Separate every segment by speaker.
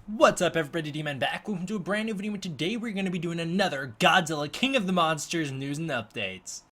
Speaker 1: What's up everybody, D-Man back. Welcome to a brand new video, and today we're going to be doing another Godzilla King of the Monsters news and updates.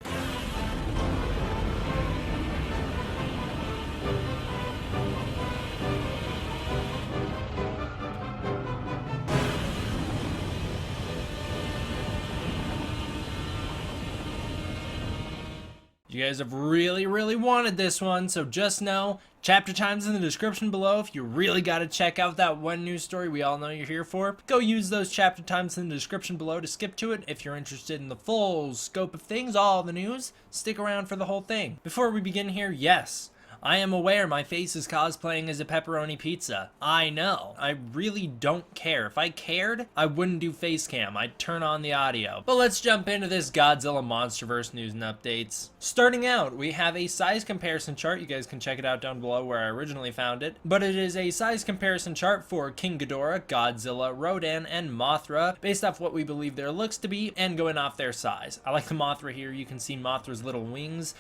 Speaker 1: You guys have really wanted this one, so just know, chapter time's in the description below. If you really got to check out that one news story we all know you're here for, go use those chapter times in the description below to skip to it. If you're interested in the full scope of things, all the news, stick around for the whole thing. Before we begin here, yes, I am aware my face is cosplaying as a pepperoni pizza. I know. I really don't care. If I cared, I wouldn't do face cam. I'd turn on the audio. But let's jump into this Godzilla Monsterverse news and updates. Starting out, we have a size comparison chart. You guys can check it out down below where I originally found it. But it is a size comparison chart for King Ghidorah, Godzilla, Rodan, and Mothra, based off what we believe their looks to be and going off their size. I like the Mothra here. You can see Mothra's little wings.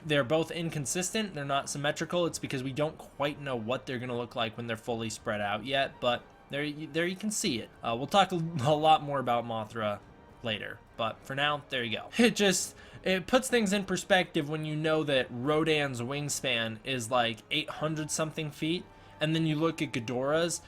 Speaker 1: They're both inconsistent. They're not symmetrical. It's because we don't quite know what they're gonna look like when they're fully spread out yet, but there you can see it. We'll talk a lot more about Mothra later, but for now, there you go. It puts things in perspective when you know that Rodan's wingspan is like 800 something feet, and then you look at Ghidorah's.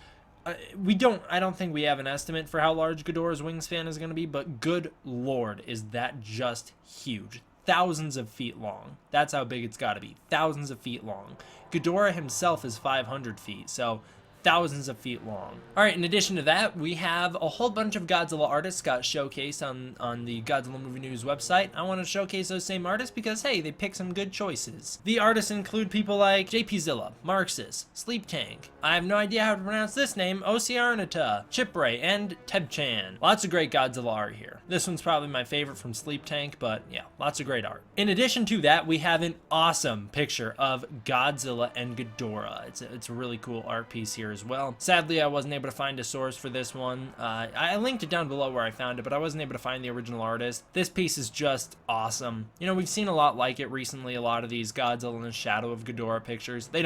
Speaker 1: I don't think we have an estimate for how large Ghidorah's wingspan is going to be, but good lord, is that just huge. Thousands of feet long. That's how big it's got to be. Thousands of feet long. Ghidorah himself is 500 feet, so thousands of feet long. Alright, in addition to that, we have a whole bunch of Godzilla artists got showcased on the Godzilla Movie News website. I want to showcase those same artists because, hey, they pick some good choices. The artists include people like JP Zilla, Marxus, Sleep Tank, I have no idea how to pronounce this name, Osiarnata, Chipray, and Tebchan. Lots of great Godzilla art here. This one's probably my favorite from Sleep Tank, but yeah, lots of great art. In addition to that, we have an awesome picture of Godzilla and Ghidorah. It's a really cool art piece here as well. Sadly, I wasn't able to find a source for this one. I linked it down below where I found it, but I wasn't able to find the original artist. This piece is just awesome. You know, we've seen a lot like it recently, a lot of these Godzilla in the Shadow of Ghidorah pictures. They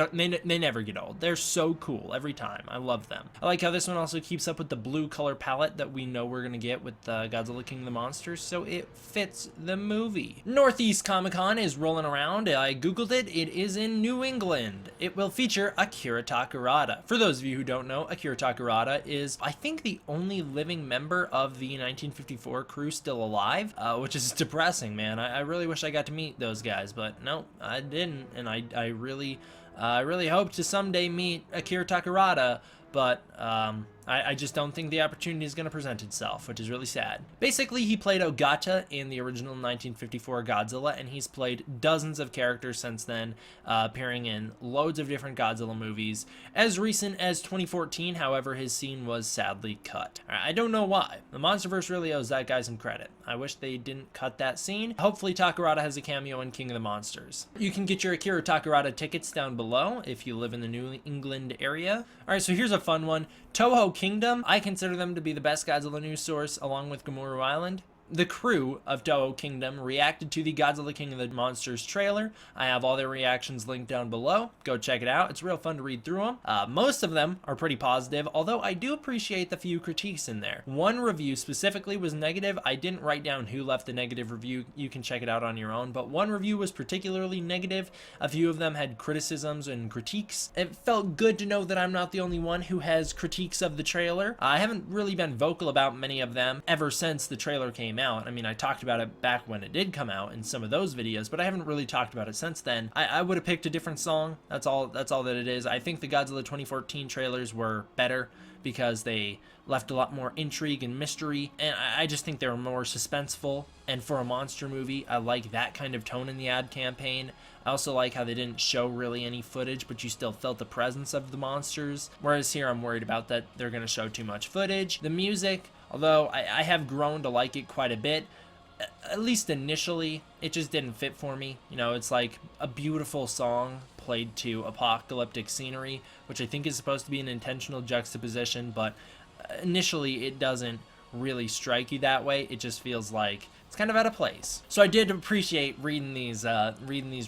Speaker 1: never get old. They're so cool every time. I love them. I like how this one also keeps up with the blue color palette that we know we're gonna get with Godzilla King of the Monsters, so it fits the movie. Northeast Comic Con is rolling around. I googled it. It is in New England. It will feature Akira Takarada. For those of you who don't know, Akira Takarada is, I think, the only living member of the 1954 crew still alive, which is depressing, man. I really wish I got to meet those guys, but no, I didn't, and I really hope to someday meet Akira Takarada, but I just don't think the opportunity is going to present itself, which is really sad. Basically, he played Ogata in the original 1954 Godzilla, and he's played dozens of characters since then, appearing in loads of different Godzilla movies. As recent as 2014, however, his scene was sadly cut. I don't know why. The Monsterverse really owes that guy some credit. I wish they didn't cut that scene. Hopefully, Takarada has a cameo in King of the Monsters. You can get your Akira Takarada tickets down below if you live in the New England area. Alright, so here's a fun one. Toho Kingdom, I consider them to be the best Godzilla news source along with Gamuru Island. The crew of Toho Kingdom reacted to the Godzilla King of the Monsters trailer. I have all their reactions linked down below. Go check it out. It's real fun to read through them. Most of them are pretty positive, although I do appreciate the few critiques in there. One review specifically was negative. I didn't write down who left the negative review. You can check it out on your own, but one review was particularly negative. A few of them had criticisms and critiques. It felt good to know that I'm not the only one who has critiques of the trailer. I haven't really been vocal about many of them ever since the trailer came out. I mean, I talked about it back when it did come out in some of those videos, but I haven't really talked about it since then. I would have picked a different song. That's all that it is. I think the Godzilla 2014 trailers were better because they left a lot more intrigue and mystery, and I just think they were more suspenseful. And for a monster movie, I like that kind of tone in the ad campaign. I also like how they didn't show really any footage, but you still felt the presence of the monsters. Whereas here, I'm worried about that they're going to show too much footage. The music, although I have grown to like it quite a bit, at least initially, it just didn't fit for me. You know, it's like a beautiful song played to apocalyptic scenery, which I think is supposed to be an intentional juxtaposition, but initially it doesn't really strike you that way. It just feels like it's kind of out of place. So I did appreciate reading these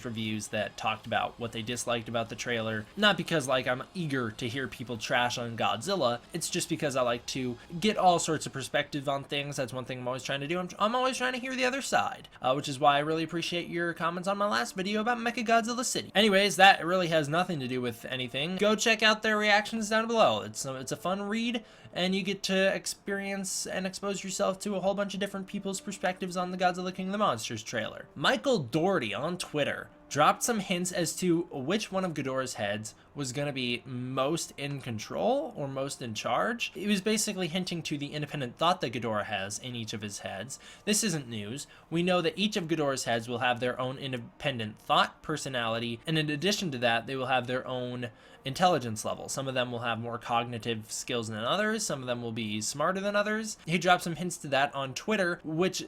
Speaker 1: reviews that talked about what they disliked about the trailer. Not because like I'm eager to hear people trash on Godzilla, it's just because I like to get all sorts of perspective on things. That's one thing I'm always trying to do. I'm always trying to hear the other side, which is why I really appreciate your comments on my last video about Mechagodzilla City. Anyways, that really has nothing to do with anything. Go check out their reactions down below. It's a fun read, and you get to experience and expose yourself to a whole bunch of different people's perspectives on the Godzilla King of the Monsters trailer. Michael Dougherty on Twitter dropped some hints as to which one of Ghidorah's heads was going to be most in control or most in charge. He was basically hinting to the independent thought that Ghidorah has in each of his heads. This isn't news. We know that each of Ghidorah's heads will have their own independent thought, personality, and in addition to that, they will have their own intelligence level. Some of them will have more cognitive skills than others. Some of them will be smarter than others. He dropped some hints to that on Twitter, which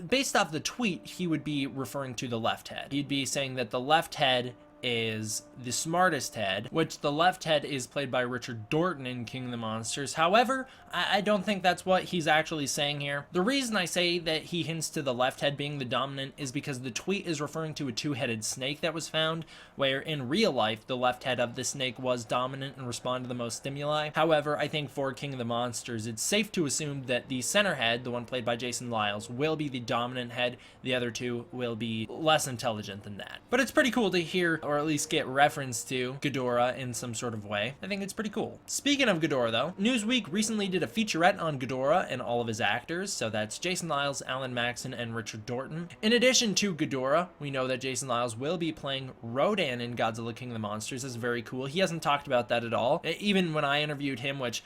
Speaker 1: based off the tweet, he would be referring to the left head. He'd be saying that the left head is the smartest head, which the left head is played by Richard Dorton in King of the Monsters. However, I don't think that's what he's actually saying here. The reason I say that he hints to the left head being the dominant is because the tweet is referring to a two-headed snake that was found, where in real life, the left head of the snake was dominant and responded to the most stimuli. However, I think for King of the Monsters, it's safe to assume that the center head, the one played by Jason Liles, will be the dominant head. The other two will be less intelligent than that. But it's pretty cool to hear, or at least get reference to, Ghidorah in some sort of way. I think it's pretty cool. Speaking of Ghidorah though, Newsweek recently did a featurette on Ghidorah and all of his actors, so that's Jason Liles, Alan Maxon, and Richard Dorton. In addition to Ghidorah, we know that Jason Liles will be playing Rodan in Godzilla King of the Monsters. That's very cool. He hasn't talked about that at all. Even when I interviewed him, which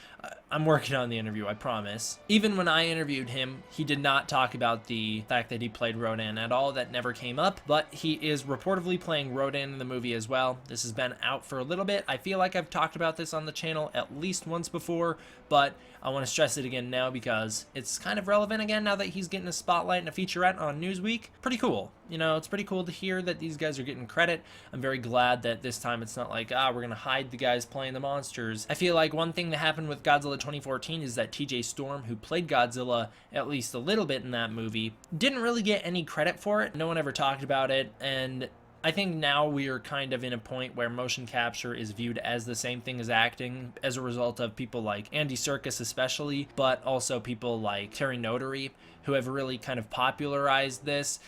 Speaker 1: I'm working on the interview, I promise. Even when I interviewed him, he did not talk about the fact that he played Rodan at all. That never came up, but he is reportedly playing Rodan in the movie as well. This has been out for a little bit. I feel like I've talked about this on the channel at least once before, but I want to stress it again now because it's kind of relevant again now that he's getting a spotlight and a featurette on Newsweek. Pretty cool. You know, it's pretty cool to hear that these guys are getting credit. I'm very glad that this time it's not like, we're going to hide the guys playing the monsters. I feel like one thing that happened with Godzilla 2014 is that TJ Storm, who played Godzilla at least a little bit in that movie, didn't really get any credit for it. No one ever talked about it, and I think now we are kind of in a point where motion capture is viewed as the same thing as acting as a result of people like Andy Serkis especially, but also people like Terry Notary, who have really kind of popularized this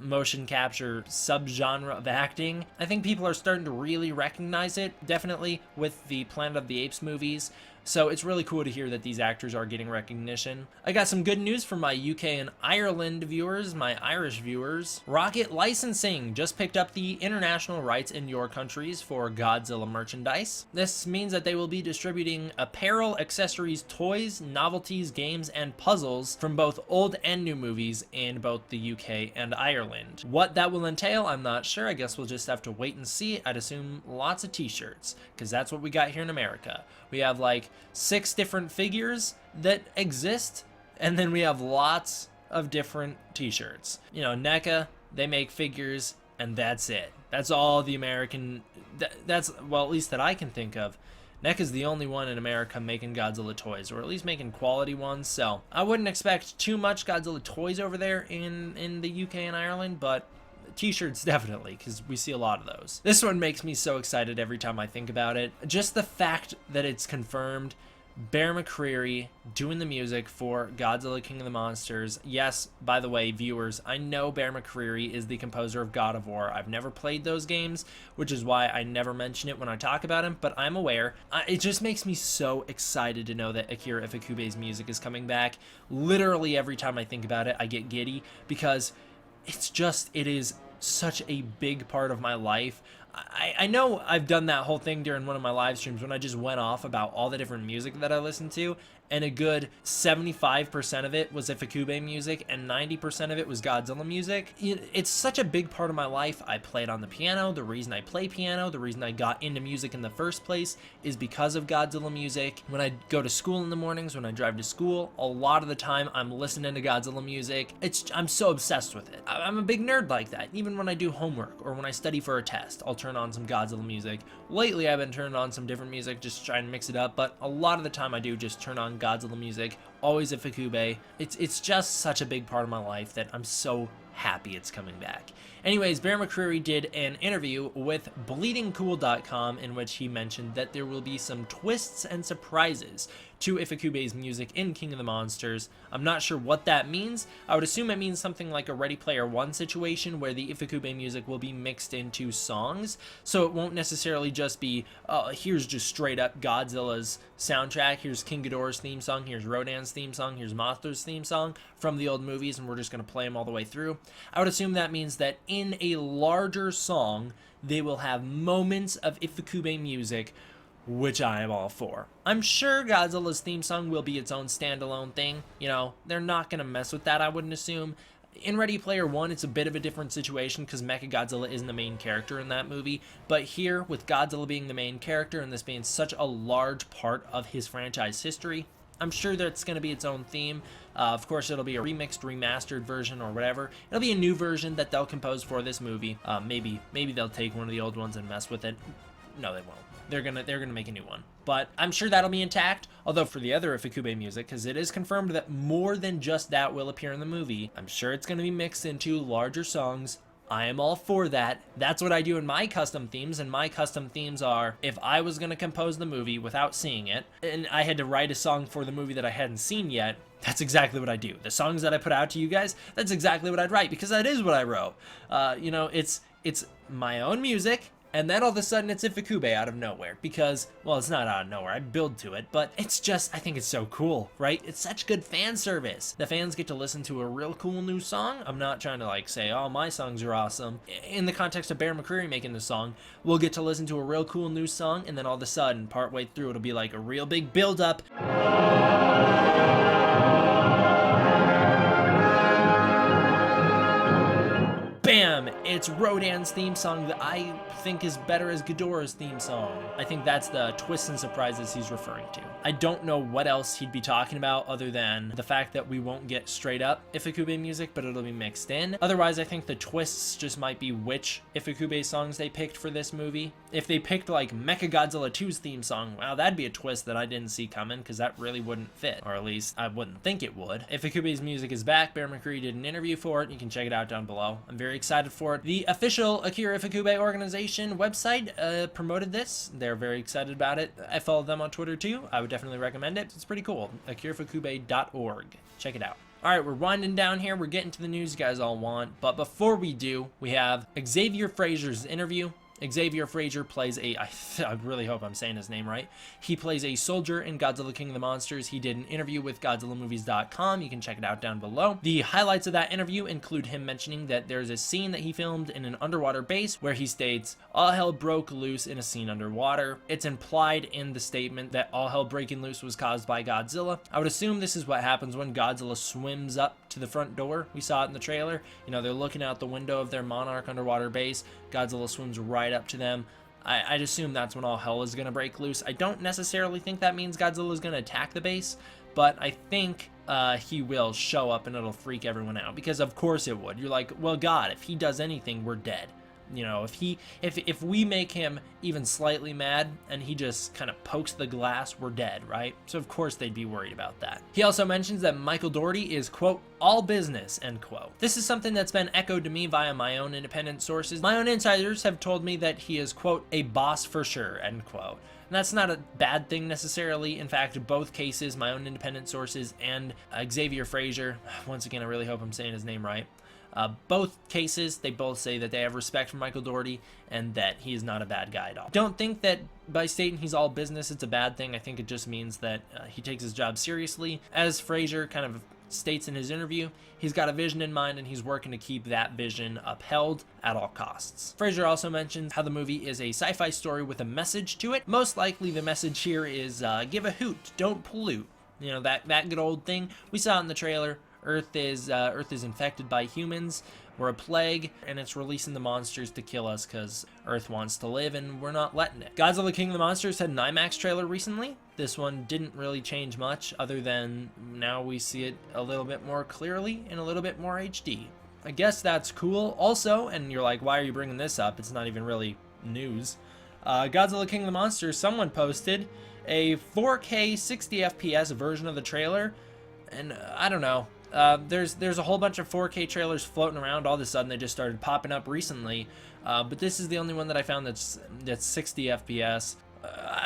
Speaker 1: motion capture subgenre of acting. I think people are starting to really recognize it, definitely with the Planet of the Apes movies. So it's really cool to hear that these actors are getting recognition. I got some good news for my UK and Ireland viewers, my Irish viewers. Rocket Licensing just picked up the international rights in your countries for Godzilla merchandise. This means that they will be distributing apparel, accessories, toys, novelties, games, and puzzles from both old and new movies in both the UK and Ireland. What that will entail, I'm not sure. I guess we'll just have to wait and see. I'd assume lots of t-shirts, because that's what we got here in America. We have like 6 different figures that exist, and then we have lots of different t-shirts. You know, Neca, they make figures, and that's it. That's all the American, that's, well, at least that I can think of. Neca's the only one in America making Godzilla toys, or at least making quality ones, so I wouldn't expect too much Godzilla toys over there in the UK and Ireland, but t-shirts definitely, because we see a lot of those. This one makes me so excited every time I think about it. Just the fact that it's confirmed, Bear McCreary doing the music for Godzilla King of the Monsters. Yes, by the way, viewers, I know Bear McCreary is the composer of God of War. I've never played those games, which is why I never mention it when I talk about him, but I'm aware. It just makes me so excited to know that Akira Ifukube's music is coming back. Literally every time I think about it, I get giddy, because it is such a big part of my life. I know I've done that whole thing during one of my live streams when I just went off about all the different music that I listen to, and a good 75% of it was Ifukube music and 90% of it was Godzilla music. It's such a big part of my life. I play it on the piano. The reason I play piano, the reason I got into music in the first place is because of Godzilla music. When I go to school in the mornings, when I drive to school, a lot of the time I'm listening to Godzilla music. I'm so obsessed with it. I'm a big nerd like that. Even when I do homework or when I study for a test, I'll turn turn on some Godzilla music. Lately, I've been turning on some different music, just trying to mix it up, but a lot of the time I do just turn on Godzilla music, always Ifukube. It's just such a big part of my life that I'm so happy it's coming back. Anyways, Bear McCreary did an interview with bleedingcool.com in which he mentioned that there will be some twists and surprises to Ifukube's music in King of the Monsters. I'm not sure what that means. I would assume it means something like a Ready Player One situation where the Ifukube music will be mixed into songs, so it won't necessarily just be, here's just straight up Godzilla's soundtrack, here's King Ghidorah's theme song, here's Rodan's theme song, here's Mothra's theme song from the old movies, and we're just going to play them all the way through. I would assume that means that in a larger song, they will have moments of Ifukube music, which I am all for. I'm sure Godzilla's theme song will be its own standalone thing. You know, they're not going to mess with that, I wouldn't assume. In Ready Player One, it's a bit of a different situation because Mechagodzilla isn't the main character in that movie. But here, with Godzilla being the main character and this being such a large part of his franchise history, I'm sure that it's going to be its own theme. Of course, it'll be a remixed, remastered version or whatever. It'll be a new version that they'll compose for this movie. Maybe they'll take one of the old ones and mess with it. No, they won't. They're gonna make a new one. But I'm sure that'll be intact. Although for the other Ifukube music, because it is confirmed that more than just that will appear in the movie, I'm sure it's gonna be mixed into larger songs. I am all for that. That's what I do in my custom themes, and my custom themes are, if I was going to compose the movie without seeing it, and I had to write a song for the movie that I hadn't seen yet, that's exactly what I do. The songs that I put out to you guys, that's exactly what I'd write, because that is what I wrote. You know, it's my own music, and then all of a sudden it's Ifukube out of nowhere because, well, it's not out of nowhere, I build to it, but it's just, I think it's so cool, right? It's such good fan service. The fans get to listen to a real cool new song. I'm not trying to like say, oh, my songs are awesome. In the context of Bear McCreary making the song, we'll get to listen to a real cool new song, and then all of a sudden, partway through, it'll be like a real big build up. Bam! It's Rodan's theme song that I think is better as Ghidorah's theme song. I think that's the twists and surprises he's referring to. I don't know what else he'd be talking about other than the fact that we won't get straight up Ifukube music, but it'll be mixed in. Otherwise, I think the twists just might be which Ifukube songs they picked for this movie. If they picked like Mechagodzilla 2's theme song, wow, that'd be a twist that I didn't see coming because that really wouldn't fit, or at least I wouldn't think it would. Ifukube's music is back. Bear McCreary did an interview for it. You can check it out down below. I'm very excited for it. The official Akira Ifukube organization website promoted this. They're very excited about it. I follow them on Twitter too. I would definitely recommend it. It's pretty cool. akirafukube.org. Check it out. Alright, we're winding down here. We're getting to the news you guys all want. But before we do, we have Xavier Frazier's interview. Xavier Frazier plays I really hope I'm saying his name right. He plays a soldier in Godzilla King of the Monsters. He did an interview with GodzillaMovies.com. You can check it out down below. The highlights of that interview include him mentioning that there's a scene that he filmed in an underwater base where he states, all hell broke loose in a scene underwater. It's implied in the statement that all hell breaking loose was caused by Godzilla. I would assume this is what happens when Godzilla swims up to the front door. We saw it in the trailer. You know, they're looking out the window of their Monarch underwater base. Godzilla swims right up to them. I'd assume that's when all hell is going to break loose. I don't necessarily think that means Godzilla is going to attack the base, but I think he will show up and it'll freak everyone out, because of course it would. You're like, well, God, if he does anything, we're dead. You know, if we make him even slightly mad and he just kind of pokes the glass, we're dead, right? So of course they'd be worried about that. He also mentions that Michael Dougherty is, quote, all business, end quote. This is something that's been echoed to me via my own independent sources. My own insiders have told me that he is, quote, a boss for sure, end quote. And that's not a bad thing necessarily. In fact, both cases, my own independent sources and Xavier Frazier, once again, I really hope I'm saying his name right, both cases, they both say that they have respect for Michael Dougherty and that he is not a bad guy at all. Don't think that by stating he's all business, it's a bad thing. I think it just means that he takes his job seriously. As Frazier kind of states in his interview, he's got a vision in mind and he's working to keep that vision upheld at all costs. Frazier also mentions how the movie is a sci-fi story with a message to it. Most likely the message here is give a hoot, don't pollute. You know, that good old thing. We saw it in the trailer. Earth is infected by humans. We're a plague, and it's releasing the monsters to kill us because Earth wants to live, and we're not letting it. Godzilla King of the Monsters had an IMAX trailer recently. This one didn't really change much, other than now we see it a little bit more clearly and a little bit more HD. I guess that's cool. Also, and you're like, why are you bringing this up? It's not even really news. Godzilla King of the Monsters, someone posted a 4K 60 FPS version of the trailer, and I don't know. There's a whole bunch of 4K trailers floating around. All of a sudden, they just started popping up recently, but this is the only one that I found that's 60 FPS.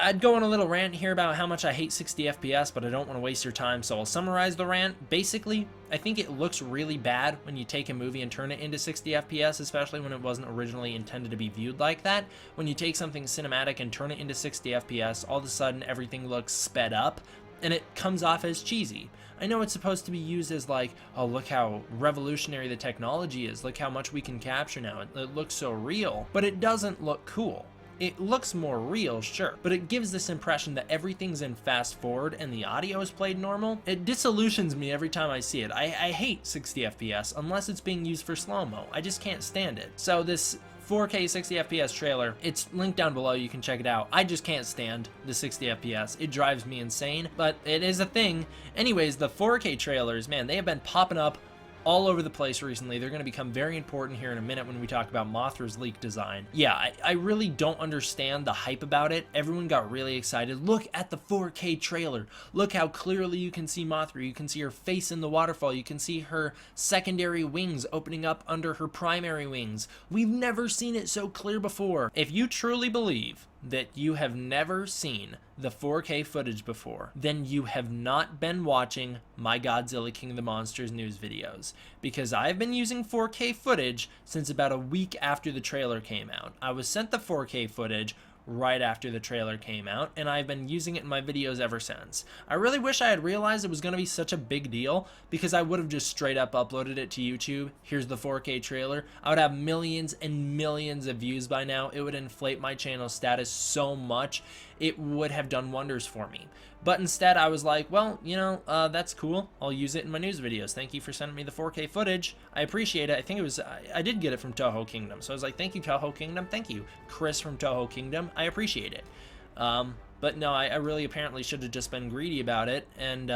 Speaker 1: I'd go on a little rant here about how much I hate 60 FPS, but I don't want to waste your time, so I'll summarize the rant. Basically, I think it looks really bad when you take a movie and turn it into 60 FPS, especially when it wasn't originally intended to be viewed like that. When you take something cinematic and turn it into 60 FPS, all of a sudden everything looks sped up, and it comes off as cheesy. I know it's supposed to be used as like, oh, look how revolutionary the technology is, look how much we can capture now, it looks so real, but it doesn't look cool. It looks more real, sure, but it gives this impression that everything's in fast forward and the audio is played normal. It disillusions me every time I see it. I hate 60 FPS unless it's being used for slow-mo. I just can't stand it. So this 4K 60 FPS trailer, it's linked down below, you can check it out. I just can't stand the 60 FPS. It drives me insane, but it is a thing. Anyways, the 4K trailers, man, they have been popping up all over the place recently. They're going to become very important here in a minute when we talk about Mothra's leak design. Yeah, I really don't understand the hype about it. Everyone got really excited. Look at the 4K trailer. Look how clearly you can see Mothra. You can see her face in the waterfall. You can see her secondary wings opening up under her primary wings. We've never seen it so clear before. If you truly believe that you have never seen the 4K footage before, then you have not been watching my Godzilla King of the Monsters news videos, because I've been using 4K footage since about a week after the trailer came out. I was sent the 4K footage right after the trailer came out, and I've been using it in my videos ever since. I really wish I had realized it was going to be such a big deal, because I would have just straight up uploaded it to YouTube. Here's the 4K trailer. I would have millions and millions of views by now. It would inflate my channel status so much. It would have done wonders for me. But instead, I was like, well, you know, that's cool. I'll use it in my news videos. Thank you for sending me the 4K footage. I appreciate it. I think it was, I did get it from Toho Kingdom. So I was like, thank you, Toho Kingdom. Thank you, Chris from Toho Kingdom. I appreciate it. But no, I really apparently should have just been greedy about it and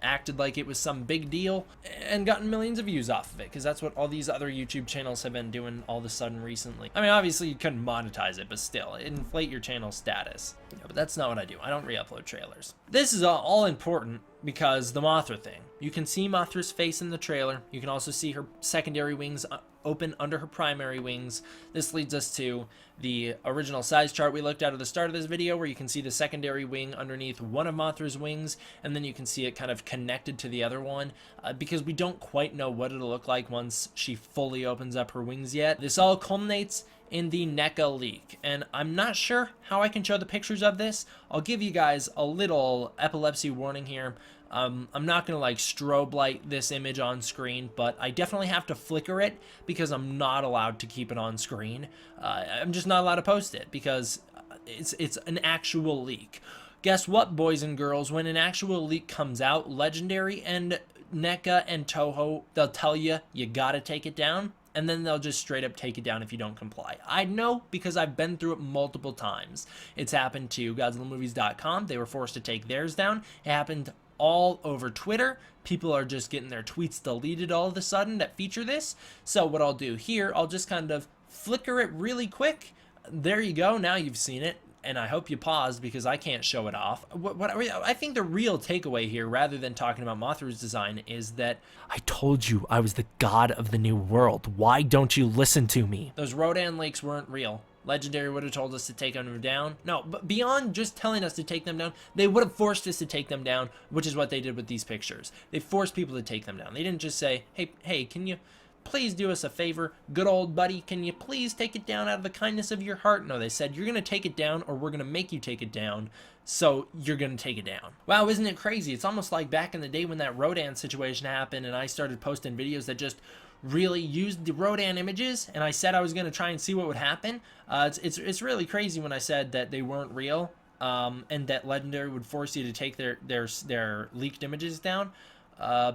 Speaker 1: acted like it was some big deal and gotten millions of views off of it, because that's what all these other YouTube channels have been doing all of a sudden recently. I mean, obviously you couldn't monetize it, but still, inflate your channel status. Yeah, but that's not what I do. I don't re-upload trailers. This is all important because the Mothra thing. You can see Mothra's face in the trailer. You can also see her secondary wings open under her primary wings. This leads us to the original size chart we looked at the start of this video, where you can see the secondary wing underneath one of Mothra's wings, and then you can see it kind of connected to the other one, because we don't quite know what it'll look like once she fully opens up her wings yet. This all culminates in the Neca leak, and I'm not sure how I can show the pictures of this. I'll give you guys a little epilepsy warning here. I'm not gonna like strobe light this image on screen, but I definitely have to flicker it because I'm not allowed to keep it on screen. I'm just not allowed to post it because it's an actual leak. Guess what, boys and girls? When an actual leak comes out, Legendary and Neca and Toho, they'll tell you gotta take it down, and then they'll just straight up take it down if you don't comply. I know because I've been through it multiple times. It's happened to GodzillaMovies.com. They were forced to take theirs down. It happened all over Twitter. People are just getting their tweets deleted all of a sudden that feature this. So what I'll do here, I'll just kind of flicker it really quick. There you go. Now you've seen it. And I hope you paused because I can't show it off. I think the real takeaway here, rather than talking about Mothra's design, is that I told you I was the god of the new world. Why don't you listen to me? Those Rodan leaks weren't real. Legendary would have told us to take them down. No, but beyond just telling us to take them down, they would have forced us to take them down, which is what they did with these pictures. They forced people to take them down. They didn't just say, hey, can you please do us a favor? Good old buddy, can you please take it down out of the kindness of your heart? No, they said, you're going to take it down or we're going to make you take it down. So you're going to take it down. Wow, isn't it crazy? It's almost like back in the day when that Rodan situation happened and I started posting videos that just really used the Rodan images, and I said I was going to try and see what would happen. It's really crazy when I said that they weren't real, and that Legendary would force you to take their leaked images down,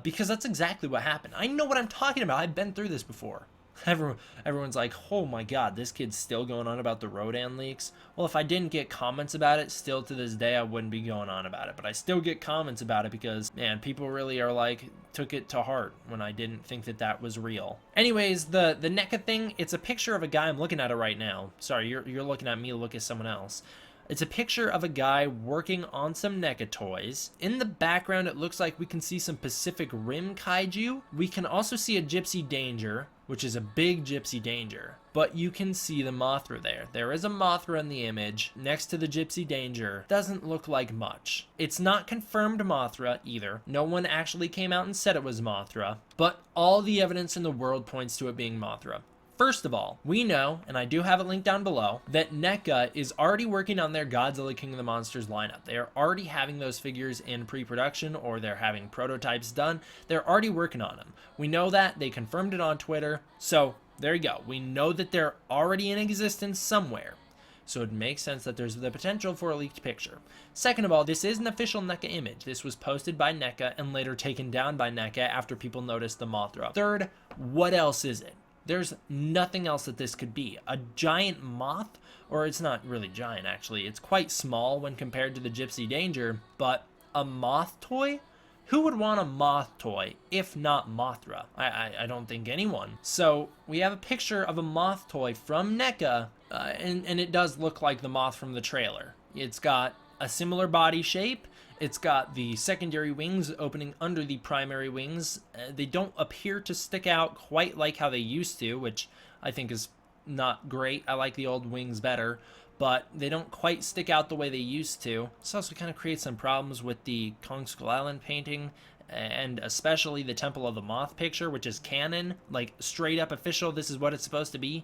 Speaker 1: because that's exactly what happened. I know what I'm talking about. I've been through this before. Everyone's like, oh my god, this kid's still going on about the Rodan leaks. Well, if I didn't get comments about it, still to this day, I wouldn't be going on about it. But I still get comments about it because, man, people really are like, took it to heart when I didn't think that that was real. Anyways, the Neca thing, it's a picture of a guy. I'm looking at it right now. Sorry, you're looking at me, look at someone else. It's a picture of a guy working on some Neca toys. In the background, it looks like we can see some Pacific Rim kaiju. We can also see a Gypsy Danger, which is a big Gypsy Danger. But you can see the Mothra there. There is a Mothra in the image next to the Gypsy Danger. Doesn't look like much. It's not confirmed Mothra either. No one actually came out and said it was Mothra. But all the evidence in the world points to it being Mothra. First of all, we know, and I do have it linked down below, that Neca is already working on their Godzilla King of the Monsters lineup. They are already having those figures in pre-production, or they're having prototypes done. They're already working on them. We know that. They confirmed it on Twitter. So there you go. We know that they're already in existence somewhere. So it makes sense that there's the potential for a leaked picture. Second of all, this is an official Neca image. This was posted by Neca and later taken down by Neca after people noticed the Mothra. Third, what else is it? There's nothing else that this could be. A giant moth, or it's not really giant actually, it's quite small when compared to the Gypsy Danger, but a moth toy? Who would want a moth toy if not Mothra? I don't think anyone. So we have a picture of a moth toy from Neca, and it does look like the moth from the trailer. It's got a similar body shape. It's got the secondary wings opening under the primary wings. They don't appear to stick out quite like how they used to, which I think is not great. I like the old wings better, but they don't quite stick out the way they used to. This also kind of creates some problems with the Kong Skull Island painting, and especially the Temple of the Moth picture, which is canon, like straight up official. This is what it's supposed to be.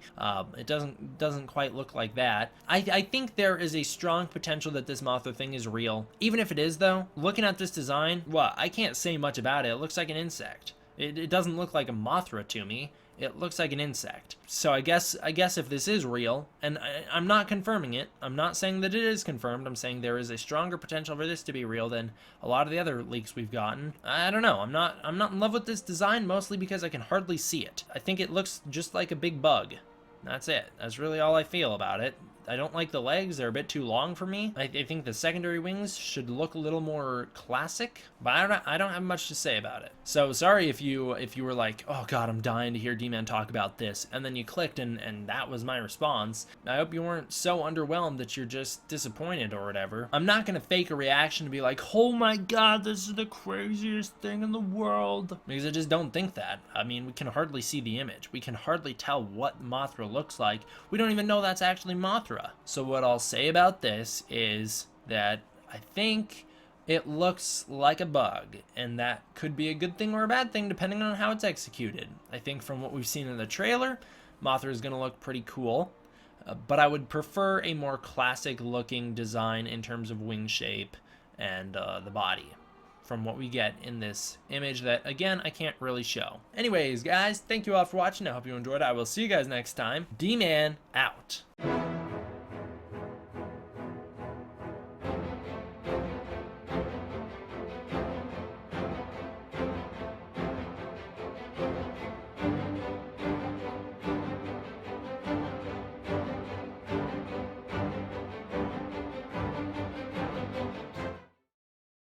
Speaker 1: It doesn't quite look like that. I think there is a strong potential that this Mothra thing is real. Even if it is though, looking at this design, well, I can't say much about it. It looks like an insect. It doesn't look like a Mothra to me. It looks like an insect. So I guess if this is real, and I'm not confirming it, I'm not saying that it is confirmed, I'm saying there is a stronger potential for this to be real than a lot of the other leaks we've gotten. I don't know, I'm not in love with this design, mostly because I can hardly see it. I think it looks just like a big bug. That's it. That's really all I feel about it. I don't like the legs. They're a bit too long for me. I think the secondary wings should look a little more classic, but I don't have much to say about it. So sorry if you were like, oh god, I'm dying to hear D-Man talk about this, and then you clicked and that was my response. I hope you weren't so underwhelmed that you're just disappointed or whatever. I'm not gonna fake a reaction to be like, oh my god, this is the craziest thing in the world, because I just don't think that. I mean, we can hardly see the image. We can hardly tell what Mothra looks like. We don't even know that's actually Mothra. So what I'll say about this is that I think it looks like a bug, and that could be a good thing or a bad thing depending on how it's executed. I think from what we've seen in the trailer, Mothra is going to look pretty cool, but I would prefer a more classic looking design in terms of wing shape and the body from what we get in this image that, again, I can't really show. Anyways, guys, thank you all for watching. I hope you enjoyed it. I will see you guys next time. D-Man out.